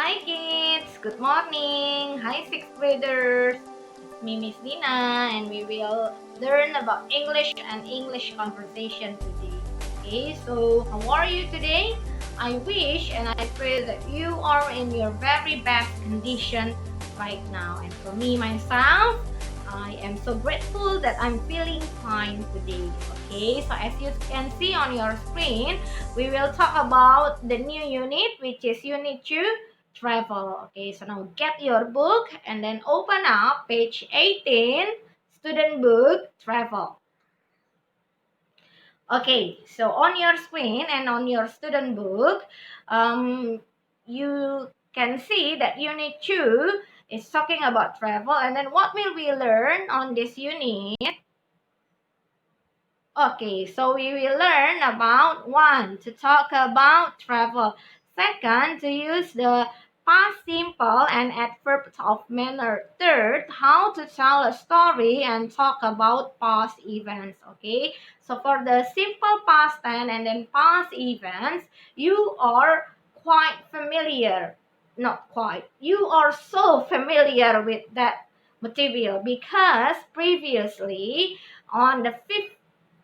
Hi kids, good morning. Hi sixth graders. It's me, Miss Dina, and we will learn about English and English conversation today. Okay, so how are you today? I wish and I pray that you are in your very best condition right now. And for me myself, I am so grateful that I'm feeling fine today. Okay, so as you can see on your screen, we will talk about the new unit, which is Unit 2, Travel. Okay, so now get your book and then open up page 18, Student Book, Travel. Okay, so on your screen and on your student book, you can see that Unit 2 is talking about travel. And then what will we learn on this unit? Okay, so we will learn about one, to talk about travel. Second, to use the past simple and adverbs of manner. Third, how to tell a story and talk about past events. Okay, so for the simple past tense and then past events, you are quite familiar. Not quite. You are so familiar with that material because previously on the fifth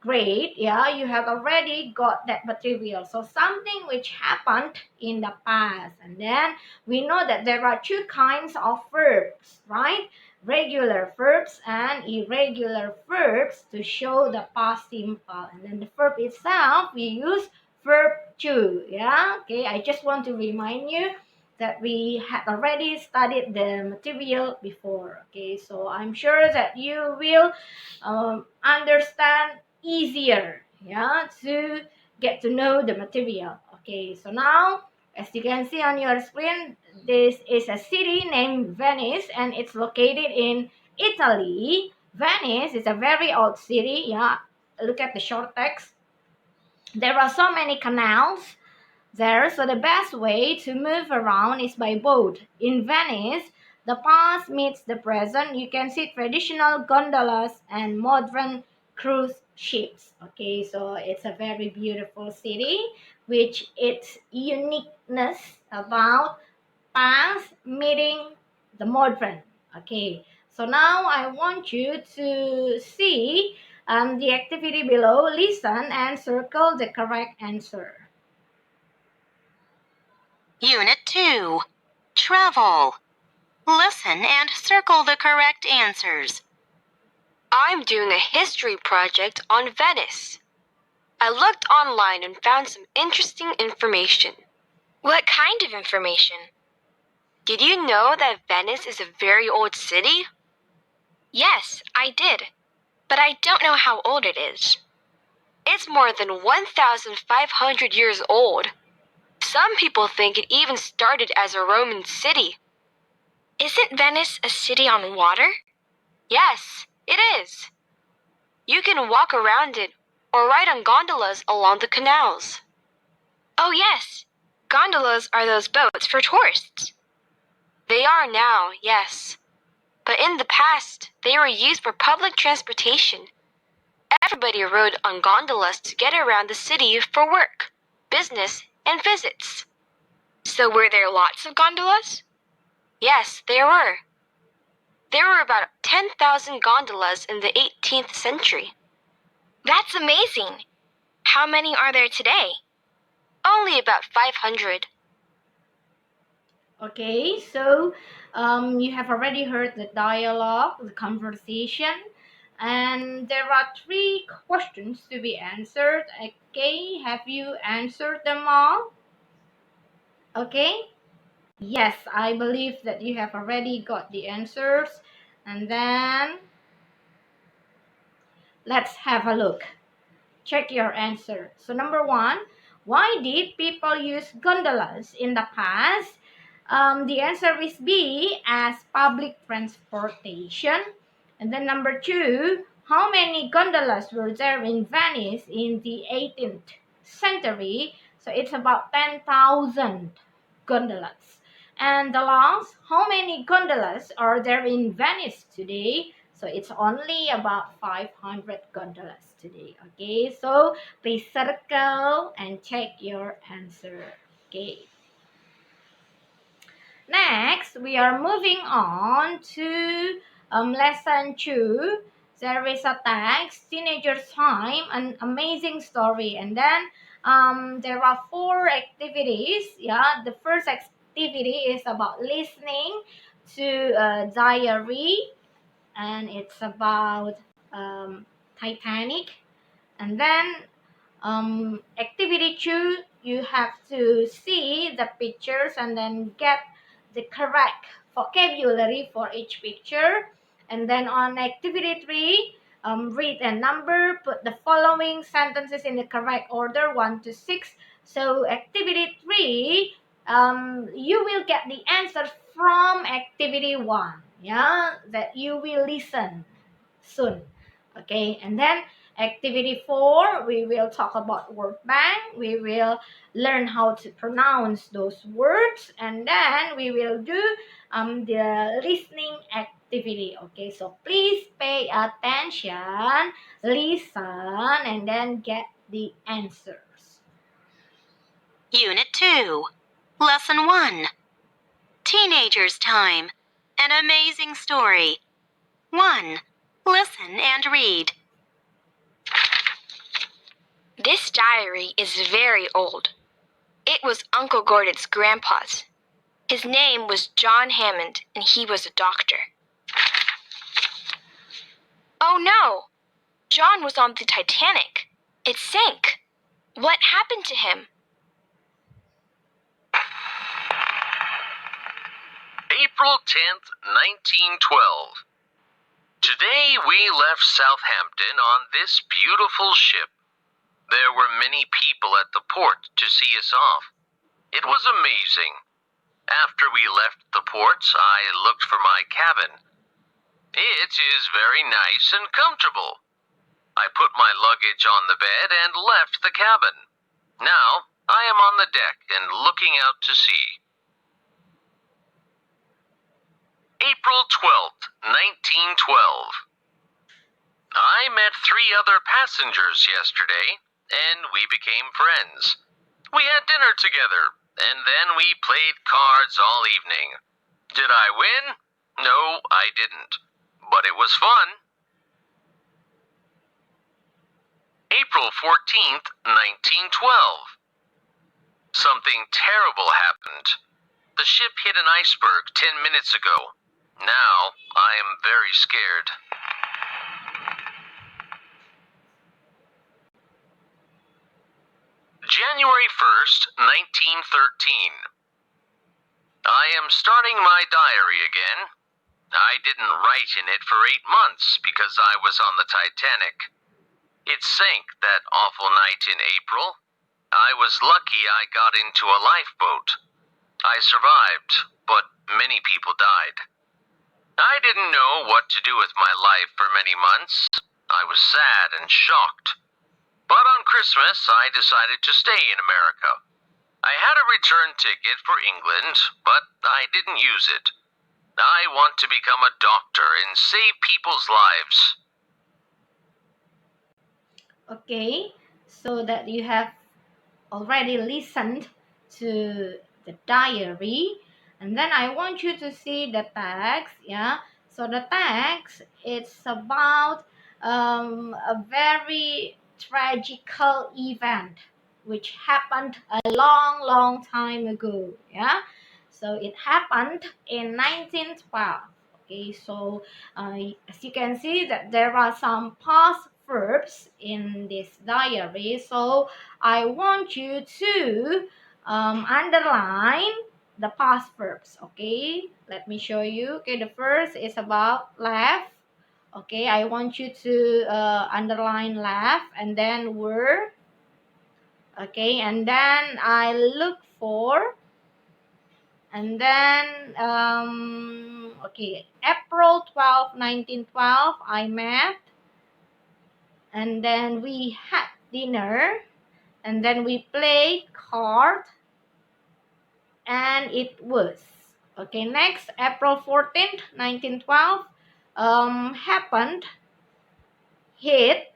grade, yeah, you have already got that material. So something which happened in the past. And then we know that there are two kinds of verbs, right? Regular verbs and irregular verbs to show the past simple. And then the verb itself, we use verb to, yeah. Okay, I just want to remind you that we had already studied the material before. Okay, so I'm sure that you will understand easier, yeah, to get to know the material. Okay, so now as you can see on your screen, this is a city named Venice and it's located in Italy. Venice is a very old city. Yeah, look at the short text. There are so many canals there, so the best way to move around is by boat. In Venice, the past meets the present. You can see traditional gondolas and modern cruise ships. Okay, so it's a very beautiful city, which its uniqueness about past meeting the modern. Okay, so now I want you to see the activity below. Listen and circle the correct answer. Unit 2. Travel. Listen and circle the correct answers. I'm doing a history project on Venice. I looked online and found some interesting information. What kind of information? Did you know that Venice is a very old city? Yes, I did, but I don't know how old it is. It's more than 1,500 years old. Some people think it even started as a Roman city. Isn't Venice a city on water? Yes, it is. You can walk around it or ride on gondolas along the canals. Oh yes, gondolas are those boats for tourists. They are now, yes. But in the past, they were used for public transportation. Everybody rode on gondolas to get around the city for work, business, and visits. So were there lots of gondolas? Yes, there were. There were about 10,000 gondolas in the 18th century. That's amazing. How many are there today? Only about 500. Okay, so you have already heard the dialogue, the conversation, and there are three questions to be answered. Okay, have you answered them all? Okay, yes, I believe that you have already got the answers. And then let's have a look. Check your answer. So number one, why did people use gondolas in the past? The answer is B, as public transportation. And then number two, how many gondolas were there in Venice in the 18th century? So it's about 10,000 gondolas. And the last, how many gondolas are there in Venice today? So it's only about 500 gondolas today. Okay, so please circle and check your answer. Okay. next, we are moving on to lesson 2. There is a text, Teenager's Time, an amazing story. And then there are 4 activities. Yeah, the first activity is about listening to a diary, and it's about Titanic. And then activity 2, you have to see the pictures and then get the correct vocabulary for each picture. And then on activity 3, read a number, put the following sentences in the correct order 1 to 6. So activity 3, you will get the answer from activity 1. Yeah, that you will listen soon. Okay, and then activity 4, we will talk about word bank. We will learn how to pronounce those words, and then we will do the listening activity. Okay, so please pay attention, listen, and then get the answers. Unit 2, Lesson 1, Teenager's Time, an amazing story. 1. Listen and read. This diary is very old. It was Uncle Gordon's grandpa's. His name was John Hammond, and he was a doctor. Oh no! John was on the Titanic. It sank. What happened to him? April 10th, 1912. Today we left Southampton on this beautiful ship. There were many people at the port to see us off. It was amazing. After we left the port, I looked for my cabin. It is very nice and comfortable. I put my luggage on the bed and left the cabin. Now I am on the deck and looking out to sea. April 12th, 1912. I met 3 other passengers yesterday, and we became friends. We had dinner together, and then we played cards all evening. Did I win? No, I didn't. But it was fun. April 14th, 1912. Something terrible happened. The ship hit an iceberg 10 minutes ago. Now I am very scared. January 1st, 1913. I am starting my diary again. I didn't write in it for 8 months because I was on the Titanic. It sank that awful night in April. I was lucky I got into a lifeboat. I survived, but many people died. I didn't know what to do with my life for many months. I was sad and shocked. But on Christmas, I decided to stay in America. I had a return ticket for England, but I didn't use it. I want to become a doctor and save people's lives. Okay, so that you have already listened to the diary, and then I want you to see the text. Yeah, so the text, it's about a very tragical event which happened a long time ago. Yeah, so it happened in 1912. Okay, so as you can see that there are some past verbs in this diary, so I want you to underline the past verbs. Okay, let me show you. Okay, the first is about left. Okay, I want you to underline left and then were. Okay, and then I look for, and then okay, April 12, 1912, I met, and then we had dinner, and then we played card, and it was. Okay, next, April 14th, 1912, happened, hit.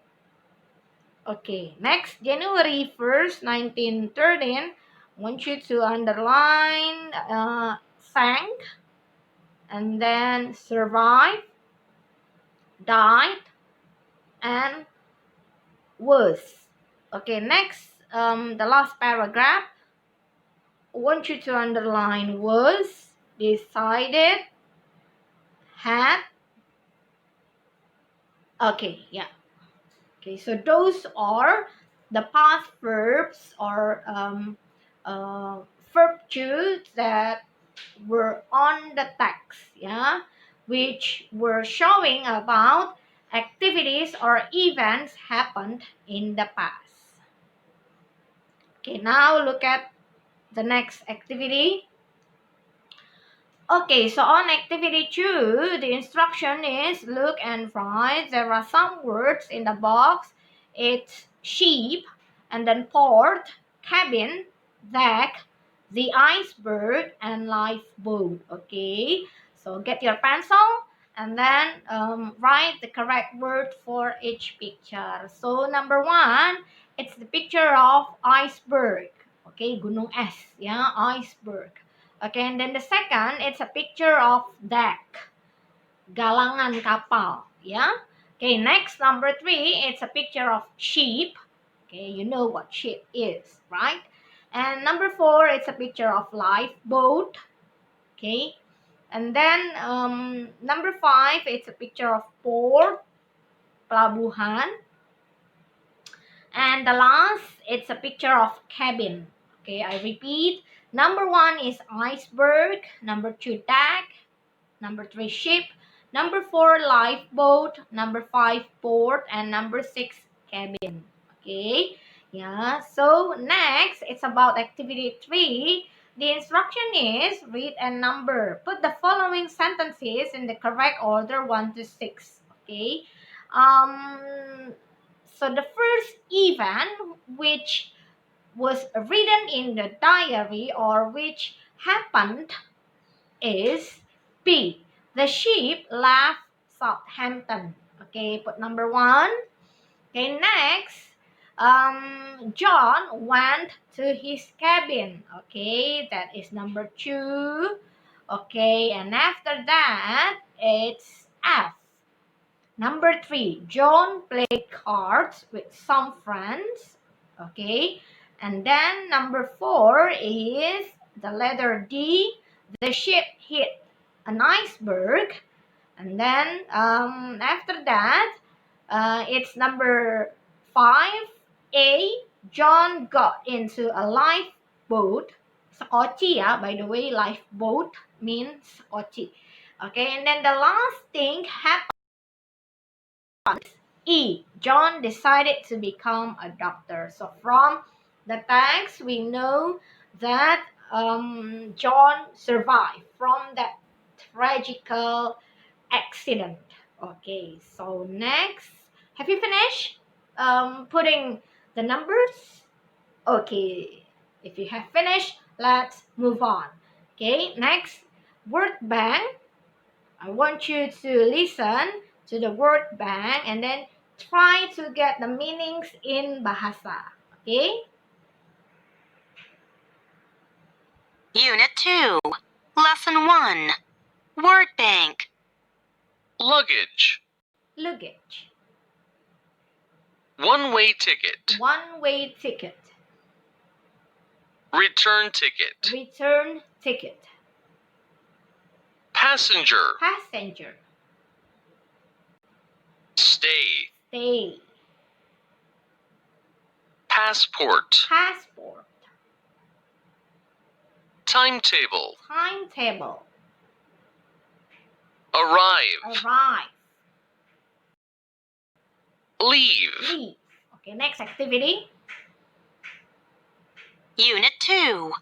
Okay, next, January 1st, 1913, want you to underline sank. and then survive, died, and was. Okay, next, the last paragraph. I want you to underline was, decided, had. Okay, yeah. Okay, so those are the past verbs or verb cues that were on the text, yeah, which were showing about activities or events happened in the past. Okay, now look at the next activity. Okay, so on activity 2, the instruction is look and write. There are some words in the box. It's sheep, and then port, cabin, deck, the iceberg, and lifeboat. Okay, so get your pencil and then write the correct word for each picture. So number 1, it's the picture of iceberg. Okay, gunung es, yeah, iceberg. Okay, and then the second, it's a picture of deck, galangan kapal, yeah. Okay, next, number 3, it's a picture of sheep. Okay, you know what sheep is, right? And number 4, it's a picture of lifeboat. Okay, and then number 5, it's a picture of port, pelabuhan. And the last, it's a picture of cabin. Okay, I repeat, number 1 is iceberg, number 2 deck, number 3 ship, number 4 lifeboat, number 5 port, and number 6 cabin. Okay, yeah, so next it's about activity 3. The instruction is read and number, put the following sentences in the correct order 1 to 6. Okay, so the first event which was written in the diary or which happened is B. The ship left Southampton. Okay, put number 1. Okay, next, John went to his cabin. Okay, that is number 2. Okay, and after that, it's F. Number 3, John played cards with some friends. Okay, and then number 4 is the letter D. The ship hit an iceberg. And then after that, it's number 5A. John got into a lifeboat. Sekoci, yeah, by the way, lifeboat means sekoci. Okay, and then the last thing happened. E. John decided to become a doctor. So from the text, we know that John survived from that tragical accident. Okay, so next, have you finished putting the numbers? Okay, if you have finished, let's move on. Okay, next, word bank. I want you to listen to the word bank and then try to get the meanings in bahasa. Okay? Unit 2, Lesson 1, Word Bank. Luggage. Luggage. One-way ticket. One-way ticket. Return ticket. Return ticket. Passenger. Passenger. Stay. Stay. Passport. Passport. Timetable. Timetable. Arrive. Arrive. Leave. Leave. Okay, next activity. Unit 2,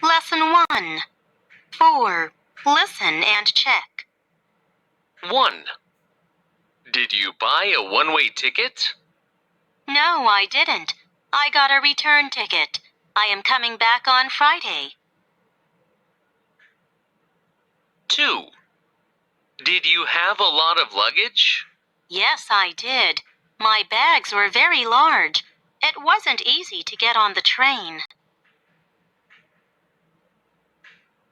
Lesson 1, 4, Listen and check. 1. Did you buy a one-way ticket? No, I didn't. I got a return ticket. I am coming back on Friday. 2. Did you have a lot of luggage? Yes, I did. My bags were very large. It wasn't easy to get on the train.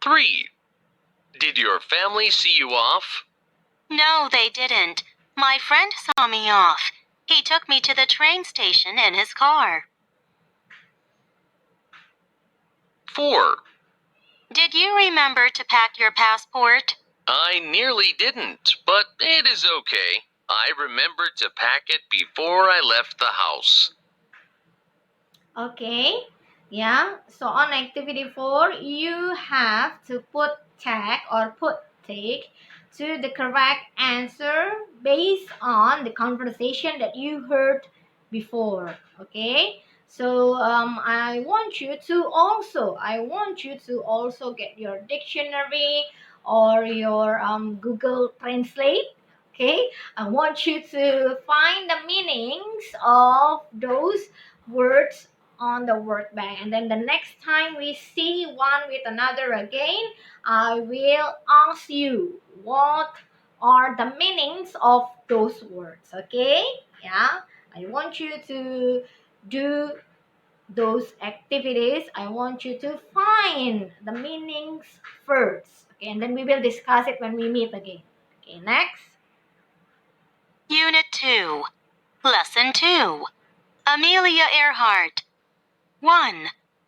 3. Did your family see you off? No, they didn't. My friend saw me off. He took me to the train station in his car. 4. Did you remember to pack your passport? I nearly didn't, but it is okay. I remembered to pack it before I left the house. Okay, yeah. So on activity 4, you have to put tag or put tick to the correct answer based on the conversation that you heard before. Okay. So I want you to also get your dictionary or your Google Translate. Okay, I want you to find the meanings of those words on the workbank, and then the next time we see one with another again, I will ask you what are the meanings of those words. Okay, yeah, I want you to do those activities. I want you to find the meanings first, okay, and then we will discuss it when we meet again. Okay, next. Unit 2. Lesson 2. Amelia Earhart. 1.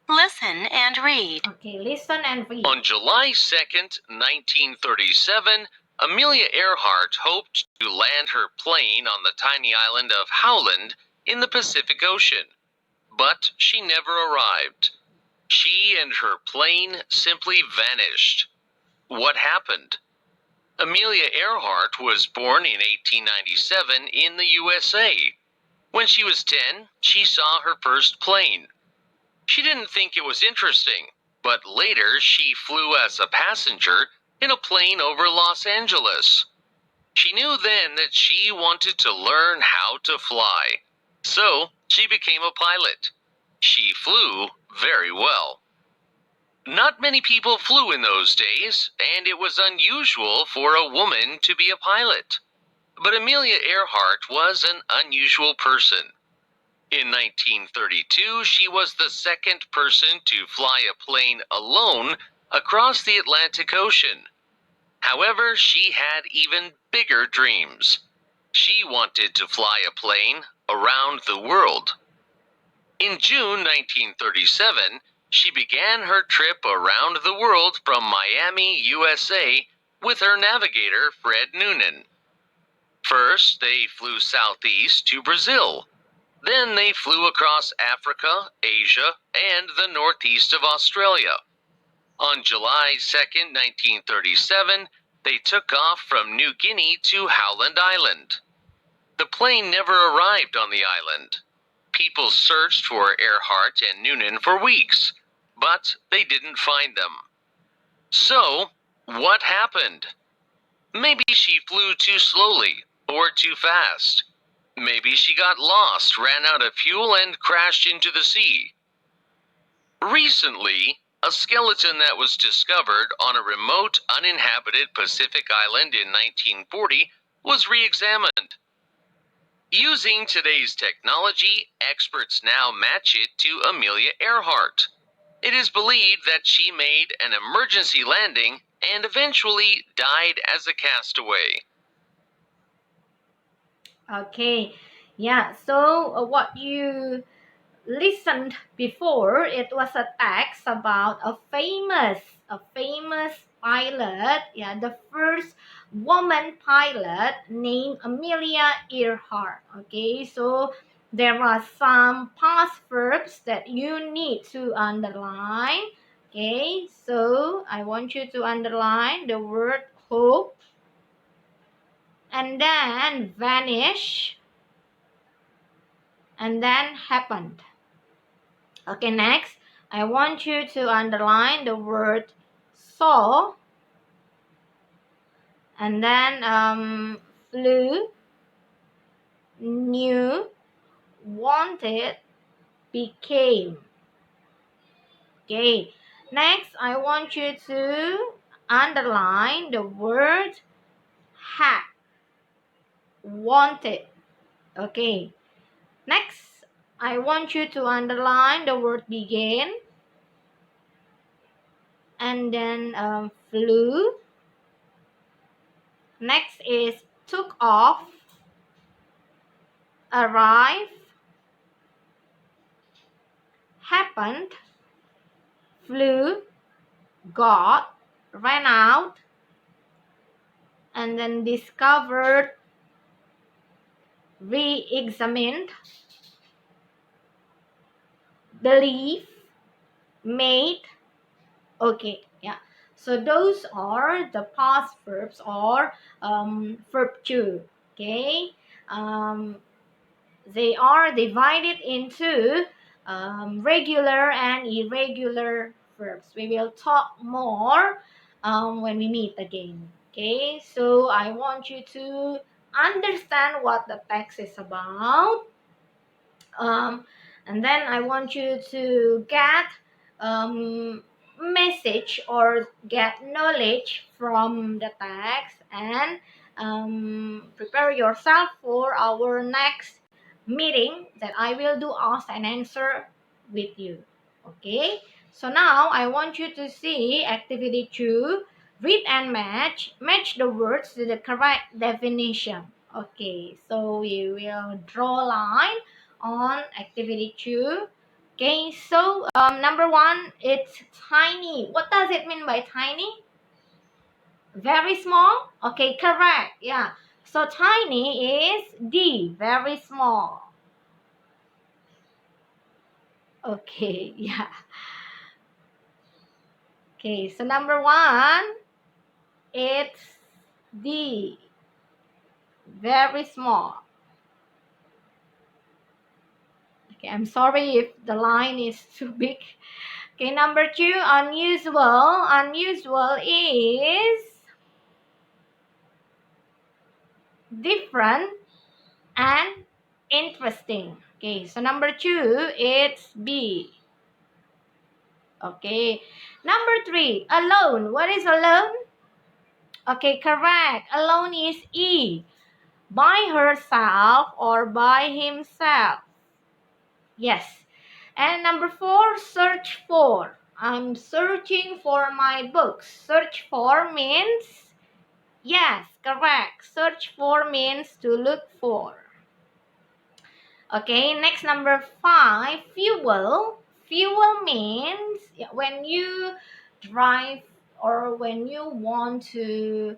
Listen and read. Okay, listen and read. On July 2nd, 1937, Amelia Earhart hoped to land her plane on the tiny island of Howland in the Pacific Ocean. But she never arrived. She and her plane simply vanished. What happened? Amelia Earhart was born in 1897 in the USA. When she was 10, she saw her first plane. She didn't think it was interesting, but later she flew as a passenger in a plane over Los Angeles. She knew then that she wanted to learn how to fly. So she became a pilot. She flew very well. Not many people flew in those days, and it was unusual for a woman to be a pilot. But Amelia Earhart was an unusual person. In 1932, she was the second person to fly a plane alone across the Atlantic Ocean. However, she had even bigger dreams. She wanted to fly a plane around the world. In June 1937, she began her trip around the world from Miami, USA, with her navigator, Fred Noonan. First, they flew southeast to Brazil. Then they flew across Africa, Asia, and the northeast of Australia. On July 2nd, 1937, they took off from New Guinea to Howland Island. The plane never arrived on the island. People searched for Earhart and Noonan for weeks, but they didn't find them. So, what happened? Maybe she flew too slowly or too fast. Maybe she got lost, ran out of fuel, and crashed into the sea. Recently, a skeleton that was discovered on a remote, uninhabited Pacific island in 1940 was re-examined. Using today's technology, experts now match it to Amelia Earhart. It is believed that she made an emergency landing and eventually died as a castaway. Okay, yeah. So what you listened before, it was a text about a famous pilot, yeah, the first woman pilot named Amelia Earhart. Okay, so there are some past verbs that you need to underline. Okay, so I want you to underline the word hope, and then vanish, and then happened. Okay, next, I want you to underline the word saw, and then flew, knew, wanted, became. Okay, next, I want you to underline the word had, wanted. Okay, next, I want you to underline the word began, and then flew, Next is took off, arrive, happened, flew, got, ran out, and then discovered, re-examined, believe, made. Okay, yeah. So those are the past verbs or verb two. Okay. Um, they are divided into regular and irregular verbs. We will talk more when we meet again. Okay. So I want you to understand what the text is about, um, and then I want you to get message or get knowledge from the text, and prepare yourself for our next meeting that I will do ask and answer with you. Okay, so now I want you to see activity 2, read and match the words to the correct definition. Okay, so we will draw a line on activity 2. Okay, so number 1, it's tiny. What does it mean by tiny? Very small? Okay, correct. Yeah. So tiny is D, very small. Okay, yeah. Okay, so number 1, it's D, very small. Okay, I'm sorry if the line is too big. Okay, number 2, unusual. Unusual is different and interesting. Okay, so number 2, it's B. Okay, number 3, alone. What is alone? Okay, correct. Alone is E. By herself or by himself. Yes. And number 4, search for. I'm searching for my books. Search for means, yes, correct. Search for means to look for. Okay, next number 5, fuel. Fuel means when you drive or when you want to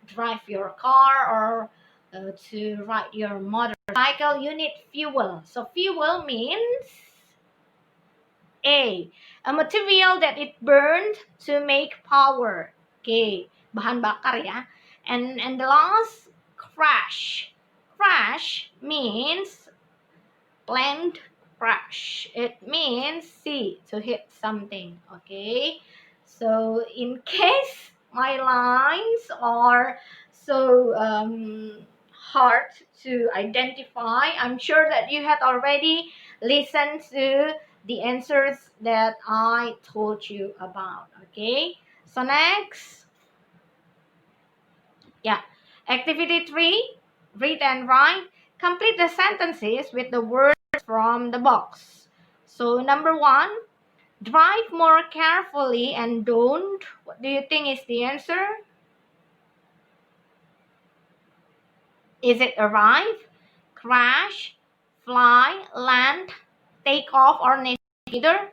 drive your car or to ride your motorcycle, you need fuel. So fuel means a material that it burned to make power. Okay, bahan bakar ya. And the last, crash. Crash means plane crash. It means to hit something. Okay, so in case my lines are so hard to identify, I'm sure that you had already listened to the answers that I told you about. Okay, so next, yeah, activity 3, read and write. Complete the sentences with the words from the box. So number 1, drive more carefully and don't. What do you think is the answer? Is it arrive, crash, fly, land, take off, or neither?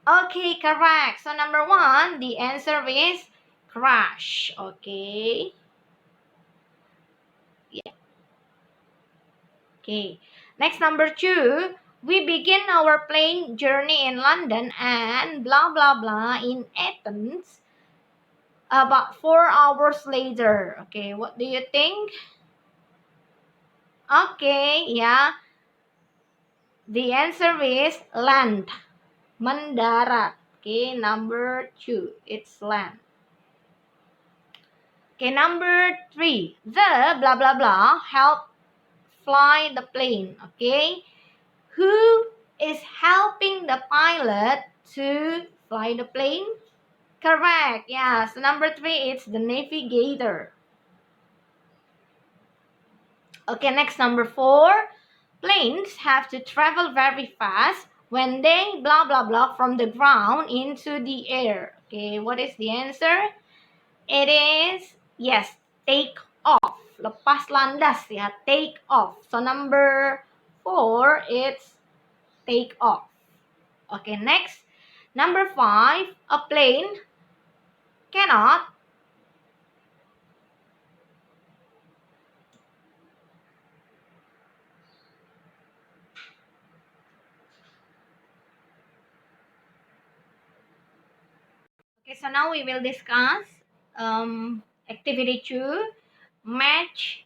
Okay, correct. So number 1, the answer is crash. Okay. Yeah. Okay. Next, number 2, we begin our plane journey in London and blah blah blah in Athens about 4 hours later. Okay, what do you think? Okay, yeah. The answer is land. Mendarat. Okay, number 2, it's land. Okay, number 3, the blah blah blah help fly the plane. Okay, who is helping the pilot to fly the plane? Correct. Yes. Number 3, it's the navigator. Okay, next, number 4. Planes have to travel very fast when they blah blah blah from the ground into the air. Okay, what is the answer? It is, yes, take off. Lepas landas ya, take off. So number 4, it's take off. Okay, next. Number 5, a plane cannot. Okay, so now we will discuss activity 2. Match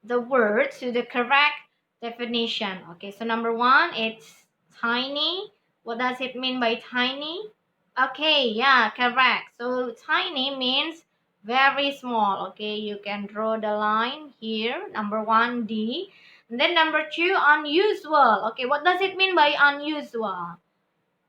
the words to the correct definition. Okay, so number 1, it's tiny. What does it mean by tiny? Okay, yeah, correct. So tiny means very small. Okay, you can draw the line here. Number 1, D. And then number 2, unusual. Okay, what does it mean by unusual?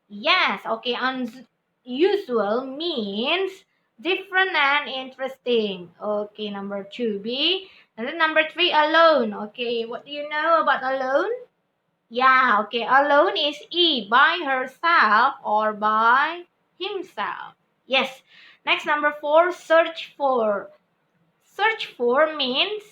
Yes, okay, unusual means different and interesting. Okay, number 2, B. And then number 3, alone. Okay, what do you know about alone? Yeah, okay, alone is E, by herself or by himself. Yes. Next, number 4, search for. Search for means,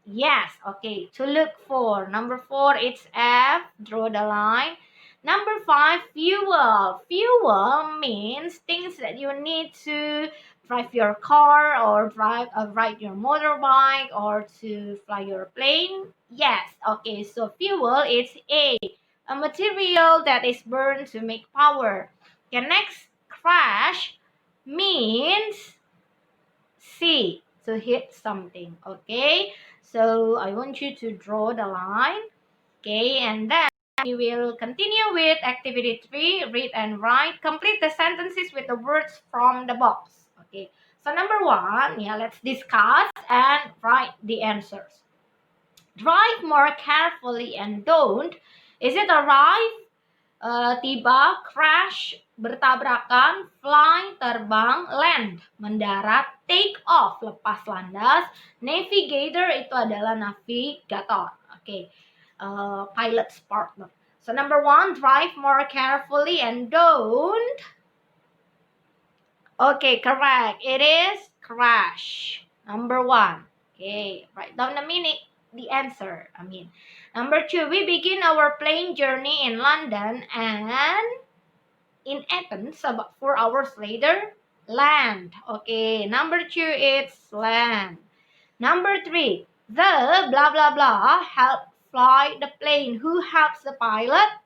yes, okay, to look for. Number 4, it's F, draw the line. Number 5, fuel. Fuel means things that you need to drive your car or ride your motorbike or to fly your plane. Yes, okay, so fuel is a material that is burned to make power. Okay, next, crash means C, to hit something. Okay, so I want you to draw the line. Okay, and then we will continue with activity 3, read and write. Complete the sentences with the words from the box. Okay, so number 1, yeah, let's discuss and write the answers. Drive more carefully and don't. Is it arrive? Tiba, crash, bertabrakan, fly, terbang, land, mendarat, take off, lepas landas, navigator itu adalah navigator. Okay, pilot's partner. So number 1, drive more carefully and don't. Okay, correct. It is crash. Number 1. Okay, write down the answer. Number 2, we begin our plane journey in London and in Athens about 4 hours later, land. Okay, number 2, it's land. Number 3, the blah blah blah help fly the plane. Who helps the pilot?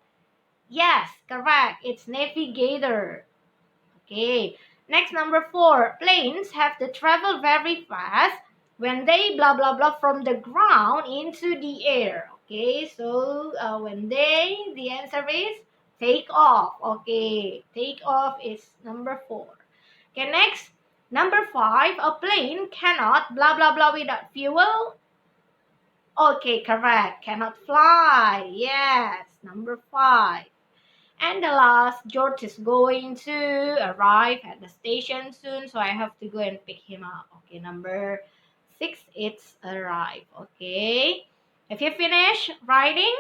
Yes, correct. It's navigator. Okay. Next, number 4. Planes have to travel very fast when they blah blah blah from the ground into the air. Okay, so the answer is take off. Okay, take off is number 4. Okay, next, number 5. A plane cannot blah blah blah without fuel. Okay, correct. Cannot fly. Yes, number 5. And the last, George is going to arrive at the station soon, so I have to go and pick him up. Okay, number 6, it's arrive. Okay, have you finished writing?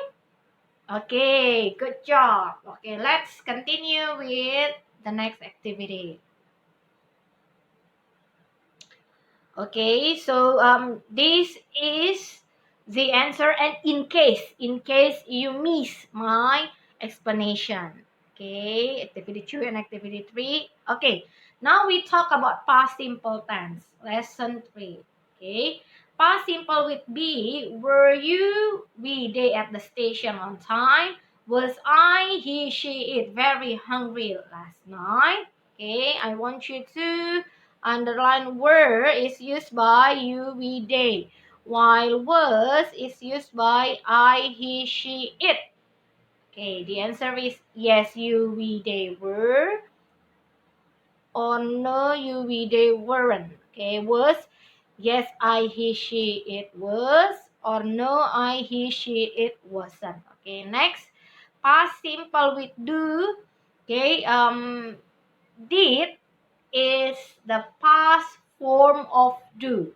Okay, good job. Okay, let's continue with the next activity. Okay, so this is the answer, and in case you miss my explanation. Okay, activity 2 and activity 3. Okay, now we talk about past simple tense, lesson 3. Okay, past simple with B. Were you, we, they at the station on time? Was I, he, she, it very hungry last night? Okay, I want you to underline were is used by you, we, they, while was is used by I, he, she, it. Okay, the answer is yes, you, we, they were, or no, you, we, they weren't. Okay, was, yes, I, he, she, it was, or no, I, he, she, it wasn't. Okay, next, past simple with do. Okay, did is the past form of do.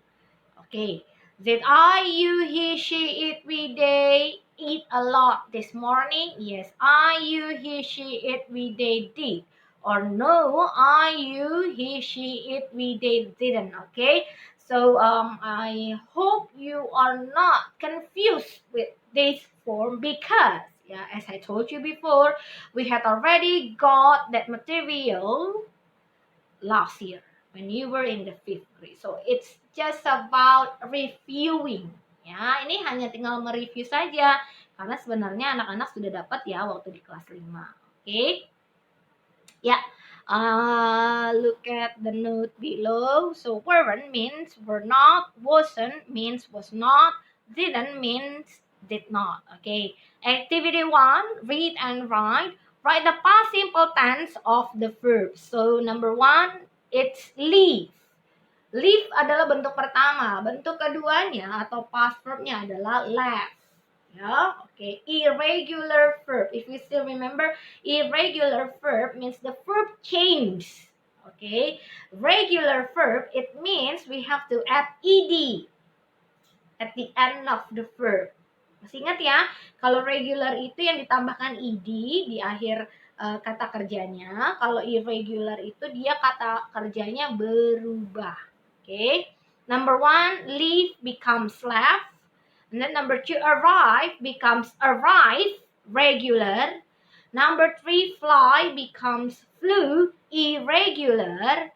Okay. Did I, you, he, she, it, we, they eat a lot this morning? Yes, I, you, he, she, it, we, they did. or no, I, you, he, she, it, we, they, didn't. Okay, so I hope you are not confused with this form because, yeah, as I told you before, we had already got that material last year when you were in the fifth grade. So it's just about reviewing. Ya, ini hanya tinggal mereview saja karena sebenarnya anak-anak sudah dapat ya waktu di kelas 5. Oke. Yeah. Look at the note below. So weren't means were not, wasn't means was not, didn't means did not. Okay. Activity 1, read and write. Write the past simple tense of the verb. So number 1, it's leave. Leave adalah bentuk pertama. Bentuk keduanya atau past verbnya adalah left. Yeah, okay. Irregular verb. If you still remember, irregular verb means the verb changes. Okay. Regular verb, it means we have to add ed at the end of the verb. Masih ingat ya, kalau regular itu yang ditambahkan ed di akhir kata kerjanya. Kalau irregular itu dia kata kerjanya berubah. Okay. Number 1, leave becomes left. And then number 2, arrive becomes arrive, regular. Number 3, fly becomes flew, irregular.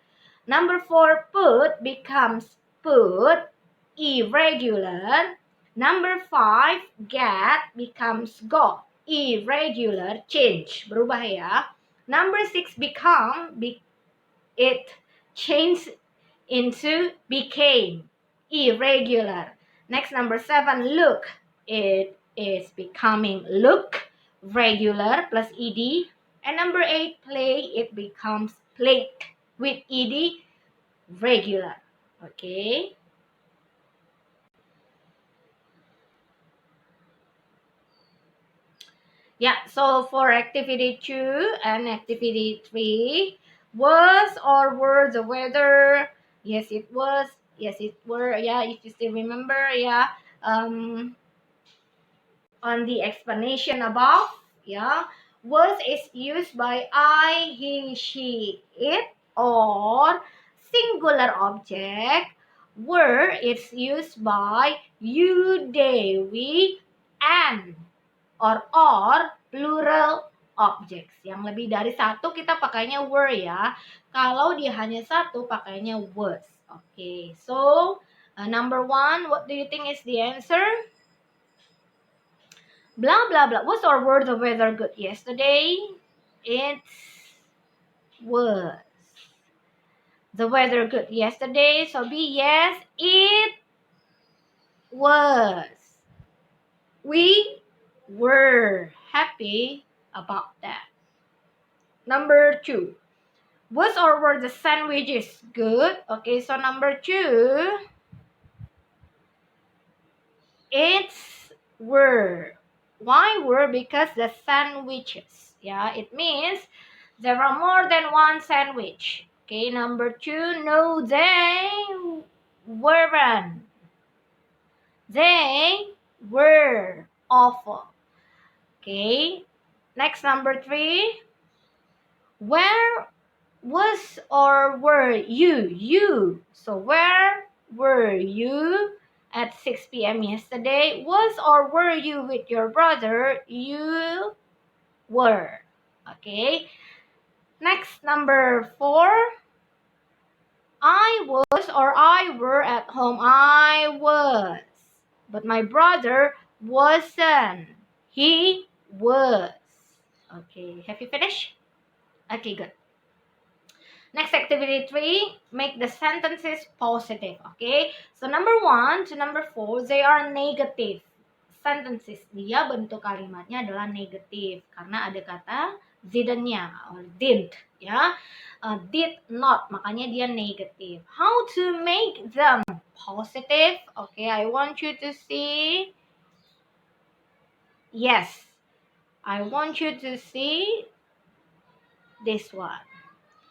Number 4, put becomes put, irregular. Number 5, get becomes got, irregular, change, berubah ya. Number 6, become, it changed into became, irregular. Next, number 7, look. It is becoming look, regular plus ed. And number 8, play. It becomes played with ed, regular. Okay. Yeah, so for activity 2 and activity 3, was or were the weather? Yes, it was. Yes, it were. Yeah, if you still remember, yeah. On the explanation above, yeah, was is used by I, he, she, it, or singular object. Were is used by you, they, we, and, or plural objects. Yang lebih dari satu kita pakainya were ya. Kalau dia hanya satu pakainya was. Okay, so number 1, what do you think is the answer? Blah blah blah. Was or were the weather good yesterday? It was. The weather good yesterday. So be yes, it was. We were happy about that. Number 2. Was or were the sandwiches good? Okay, so number 2. It's were. Why were? Because the sandwiches. Yeah, it means there are more than one sandwich. Okay, number 2. No, they weren't. They were awful. Okay, next, number 3. Where was or were you? You. So where were you at 6 p.m. yesterday? Was or were you with your brother? You were. Okay. Next, number 4. I was or I were at home. I was. But my brother wasn't. He was. Okay. Have you finished? Okay, good. Next, activity 3, make the sentences positive. Okay, so number 1 to number 4, they are negative sentences. Dia bentuk kalimatnya adalah negatif karena ada kata didn't-nya or didn't ya. Did not, makanya dia negatif. How to make them positive? Okay, I want you to see. Yes, I want you to see this one.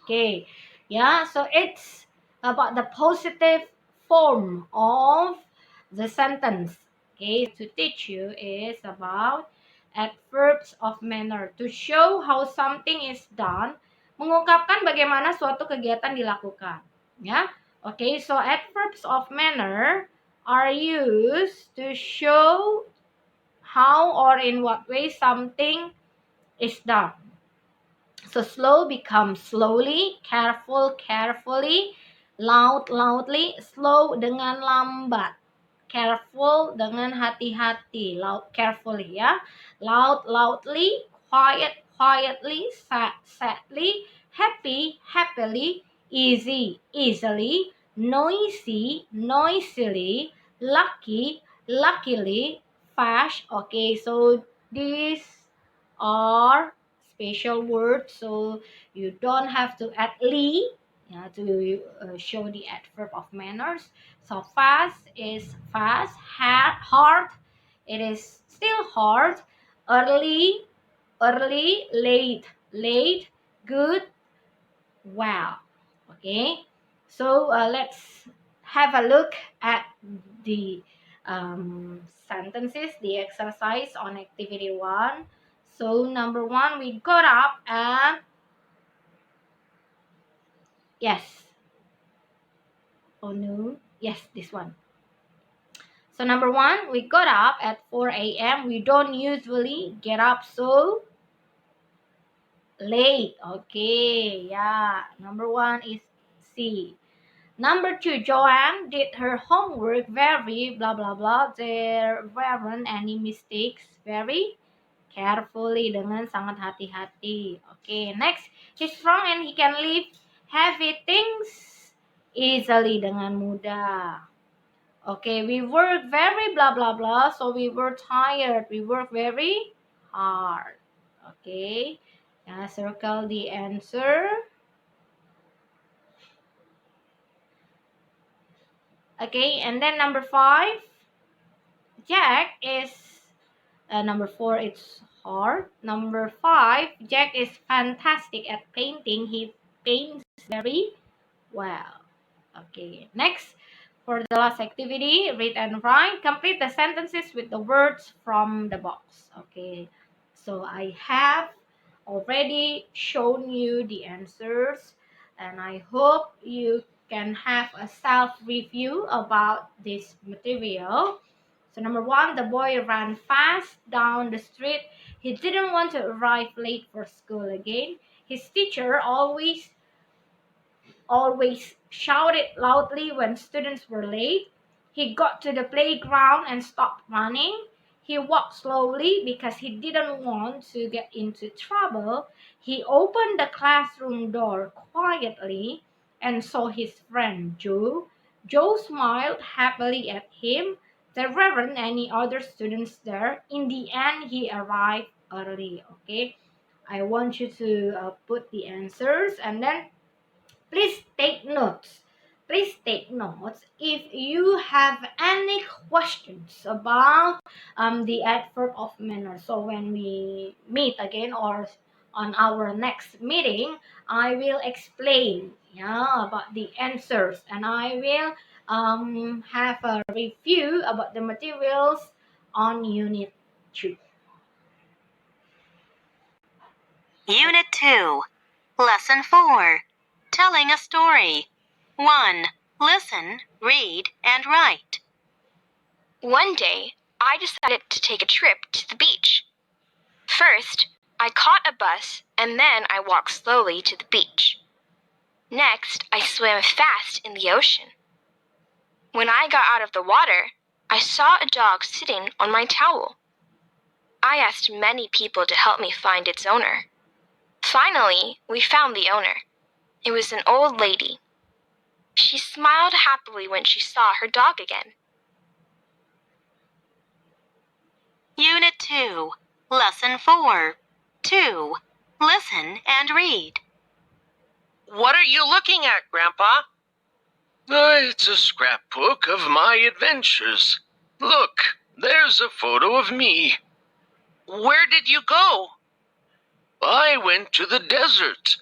Okay, yeah, so it's about the positive form of the sentence. Okay, to teach you is about adverbs of manner to show how something is done mengungkapkan bagaimana suatu kegiatan dilakukan. Ya, okay. So adverbs of manner are used to show how or in what way something is done. So slow becomes slowly, careful, carefully, loud, loudly, slow dengan lambat, careful dengan hati-hati, loud, carefully ya, loud, loudly, quiet, quietly, sad, sadly, happy, happily, easy, easily, noisy, noisily, lucky, luckily, fast. Okay, so these are special words, so you don't have to add ly, yeah, to show the adverb of manners. So fast is fast, hard, it is still hard, early, early, late, late, good, well. Okay, so let's have a look at the sentences, the exercise on activity 1. So number 1, we got up at, yes, oh no, yes, this one. So number 1, we got up at 4 a.m. We don't usually get up so late. Okay, yeah, number 1 is C. Number 2, Joanne did her homework very blah blah blah. There weren't any mistakes. Very carefully, dengan sangat hati-hati. Okay, next, he's strong and he can lift heavy things easily, dengan mudah. Okay, we work very blah blah blah, so we were tired. We work very hard. Okay, now circle the answer. Okay, and then number 5, Jack is number 4, it's hard. Number 5, Jack is fantastic at painting. He paints very well. Okay, next, for the last activity, read and write. Complete the sentences with the words from the box. Okay, so I have already shown you the answers, and I hope you can have a self-review about this material. So number 1, the boy ran fast down the street. He didn't want to arrive late for school again. His teacher always shouted loudly when students were late. He got to the playground and stopped running. He walked slowly because he didn't want to get into trouble. He opened the classroom door quietly and saw his friend Joe. Joe smiled happily at him. There weren't any other students there. In the end, he arrived early. Okay, I want you to put the answers, and then please take notes. Please take notes if you have any questions about the adverb of manner. So when we meet again or on our next meeting, I will explain, yeah, about the answers, and I will have a review about the materials on Unit 2. Unit 2, Lesson 4, Telling a Story. 1. Listen, read, and write. One day, I decided to take a trip to the beach. First, I caught a bus and then I walked slowly to the beach. Next, I swam fast in the ocean. When I got out of the water, I saw a dog sitting on my towel. I asked many people to help me find its owner. Finally, we found the owner. It was an old lady. She smiled happily when she saw her dog again. Unit 2, Lesson 4, 2. Listen and read. What are you looking at, Grandpa? It's a scrapbook of my adventures. Look, there's a photo of me. Where did you go? I went to the desert.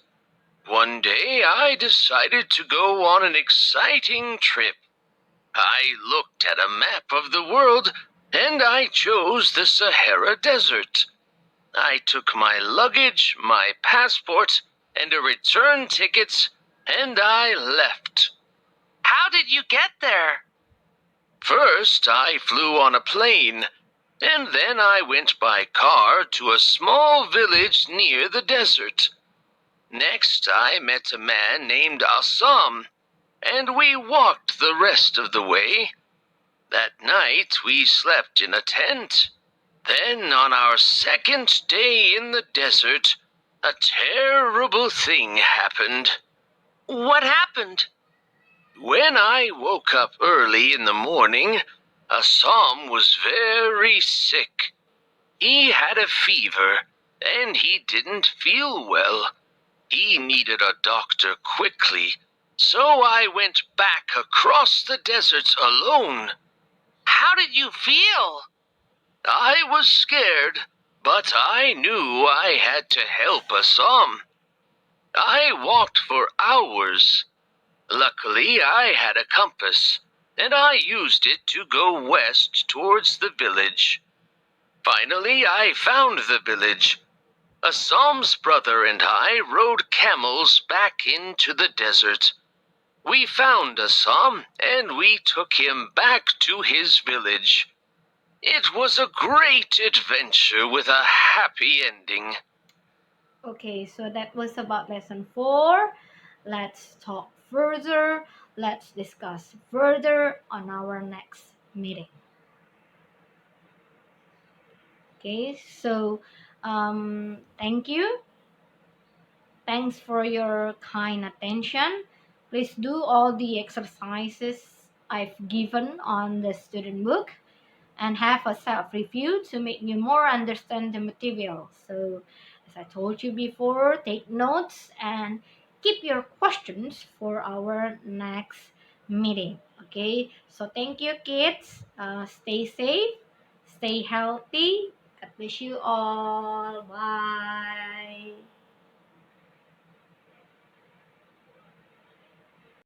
One day I decided to go on an exciting trip. I looked at a map of the world and I chose the Sahara Desert. I took my luggage, my passport, and a return ticket, and I left. How did you get there? First, I flew on a plane, and then I went by car to a small village near the desert. Next, I met a man named Assam, and we walked the rest of the way. That night, we slept in a tent. Then, on our second day in the desert, a terrible thing happened. What happened? When I woke up early in the morning, Assam was very sick. He had a fever, and he didn't feel well. He needed a doctor quickly, so I went back across the desert alone. How did you feel? I was scared, but I knew I had to help Assam. I walked for hours. Luckily, I had a compass, and I used it to go west towards the village. Finally, I found the village. Assam's brother and I rode camels back into the desert. We found Assam, and we took him back to his village. It was a great adventure with a happy ending. Okay, so that was about lesson 4. Let's talk further. Let's discuss further on our next meeting. Okay, so thank you. Thanks for your kind attention. Please do all the exercises I've given on the student book and have a self-review to make you more understand the material. So, as I told you before, take notes and keep your questions for our next meeting. Okay, so thank you, kids. Stay safe, stay healthy. God bless you all. Bye.